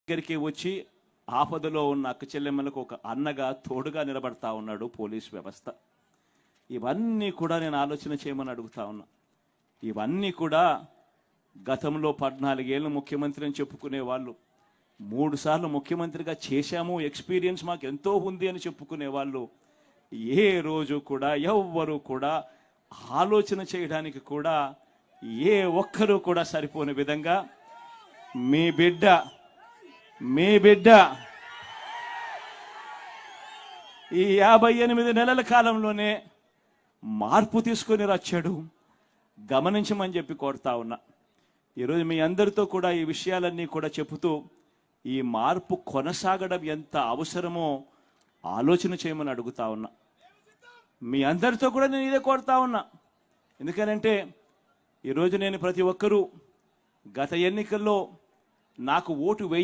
దగ్గరికి వచ్చి ఆపదలో ఉన్న అక్క చెల్లెమ్మలకు ఒక అన్నగా తోడుగా నిలబడతా ఉన్నాడు పోలీస్ వ్యవస్థ. ఇవన్నీ కూడా నేను ఆలోచన చేయమని అడుగుతా ఉన్నా. ఇవన్నీ కూడా గతంలో 14 ఏళ్ళు ముఖ్యమంత్రి అని చెప్పుకునే వాళ్ళు, 3 సార్లు ముఖ్యమంత్రిగా చేశాము, ఎక్స్పీరియన్స్ మాకు ఎంతో ఉంది అని చెప్పుకునే వాళ్ళు ఏ రోజు కూడా ఎవ్వరూ కూడా ఆలోచన చేయడానికి కూడా ఏ ఒక్కరూ కూడా సరిపోని విధంగా మీ బిడ్డ ఈ 58 నెలల కాలంలోనే మార్పు తీసుకొని వచ్చాడు. గమనించమని చెప్పి కోరుతా ఉన్నా. ఈరోజు మీ అందరితో కూడా ఈ విషయాలన్నీ కూడా చెబుతూ ఈ మార్పు కొనసాగడం ఎంత అవసరమో ఆలోచన చేయమని అడుగుతా ఉన్నా. మీ అందరితో కూడా నేను ఇదే కోరుతా ఉన్నా. ఎందుకనంటే ఈరోజు నేను ప్రతి ఒక్కరూ గత ఎన్నికల్లో నాకు ఓటు